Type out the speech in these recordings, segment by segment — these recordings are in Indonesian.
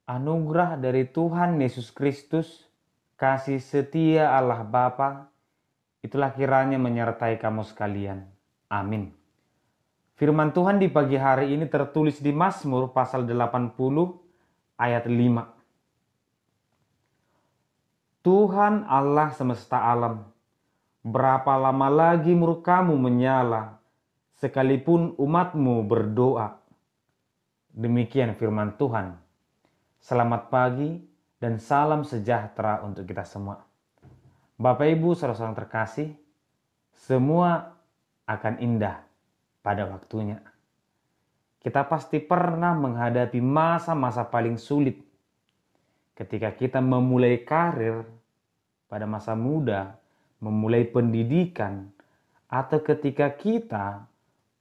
Anugerah dari Tuhan Yesus Kristus, kasih setia Allah Bapa, itulah kiranya menyertai kamu sekalian. Amin. Firman Tuhan di pagi hari ini tertulis di Mazmur pasal 80 ayat 5. Tuhan Allah semesta alam, berapa lama lagi murkamu menyala, sekalipun umatmu berdoa. Demikian firman Tuhan. Selamat pagi dan salam sejahtera untuk kita semua. Bapak Ibu saudara-saudara terkasih, semua akan indah pada waktunya. Kita pasti pernah menghadapi masa-masa paling sulit. Ketika kita memulai karir pada masa muda, memulai pendidikan, atau ketika kita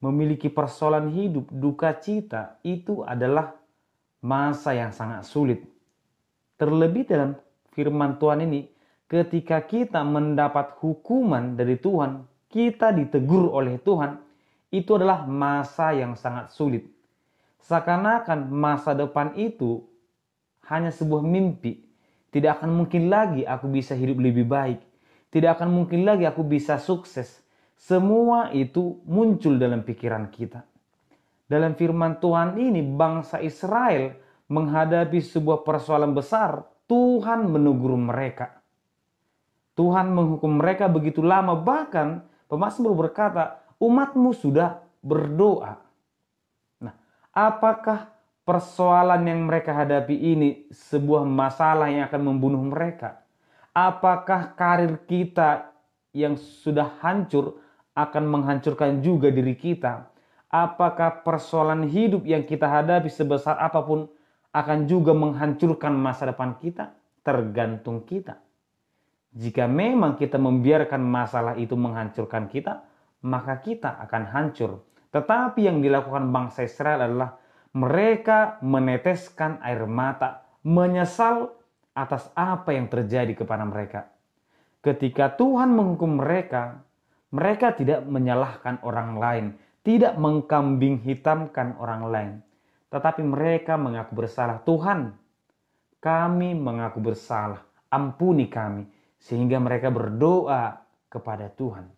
memiliki persoalan hidup, duka cita, itu adalah masa yang sangat sulit. Terlebih dalam firman Tuhan ini, ketika kita mendapat hukuman dari Tuhan, kita ditegur oleh Tuhan, itu adalah masa yang sangat sulit. Seakan-akan masa depan itu hanya sebuah mimpi. Tidak akan mungkin lagi aku bisa hidup lebih baik. Tidak akan mungkin lagi aku bisa sukses. Semua itu muncul dalam pikiran kita. Dalam firman Tuhan ini, bangsa Israel menghadapi sebuah persoalan besar. Tuhan menegur mereka. Tuhan menghukum mereka begitu lama. Bahkan pemazmur berkata, umatmu sudah berdoa. Nah, apakah persoalan yang mereka hadapi ini sebuah masalah yang akan membunuh mereka? Apakah karir kita yang sudah hancur akan menghancurkan juga diri kita? Apakah persoalan hidup yang kita hadapi sebesar apapun akan juga menghancurkan masa depan kita? Tergantung kita. Jika memang kita membiarkan masalah itu menghancurkan kita, maka kita akan hancur. Tetapi yang dilakukan bangsa Israel adalah mereka meneteskan air mata, menyesal atas apa yang terjadi kepada mereka. Ketika Tuhan menghukum mereka, mereka tidak menyalahkan orang lain, tidak mengkambing hitamkan orang lain, tetapi mereka mengaku bersalah. Tuhan, kami mengaku bersalah, ampuni kami, sehingga mereka berdoa kepada Tuhan.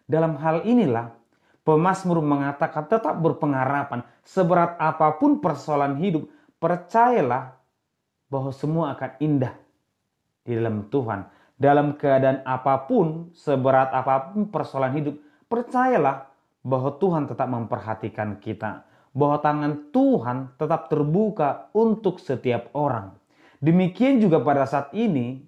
Dalam hal inilah pemazmur mengatakan tetap berpengharapan, seberat apapun persoalan hidup, percayalah bahwa semua akan indah di dalam Tuhan. Dalam keadaan apapun, seberat apapun persoalan hidup, percayalah bahwa Tuhan tetap memperhatikan kita, bahwa tangan Tuhan tetap terbuka untuk setiap orang. Demikian juga pada saat ini,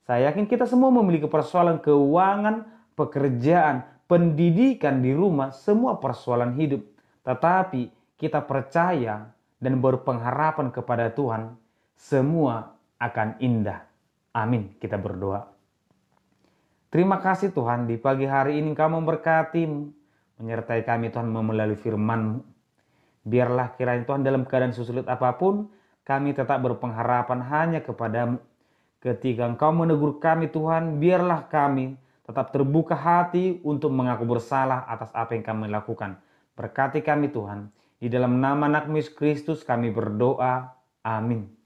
saya yakin kita semua memiliki persoalan keuangan, pekerjaan, pendidikan di rumah, semua persoalan hidup. Tetapi kita percaya dan berpengharapan kepada Tuhan, semua akan indah. Amin. Kita berdoa. Terima kasih Tuhan, di pagi hari ini Engkau memberkati, menyertai kami Tuhan melalui firman-Mu. Biarlah kiranya Tuhan dalam keadaan sesulit apapun, kami tetap berpengharapan hanya kepada-Mu. Ketika Engkau menegur kami Tuhan, biarlah kami tetap terbuka hati untuk mengaku bersalah atas apa yang kami lakukan. Berkati kami Tuhan. Di dalam nama anak-Mu Yesus Kristus kami berdoa. Amin.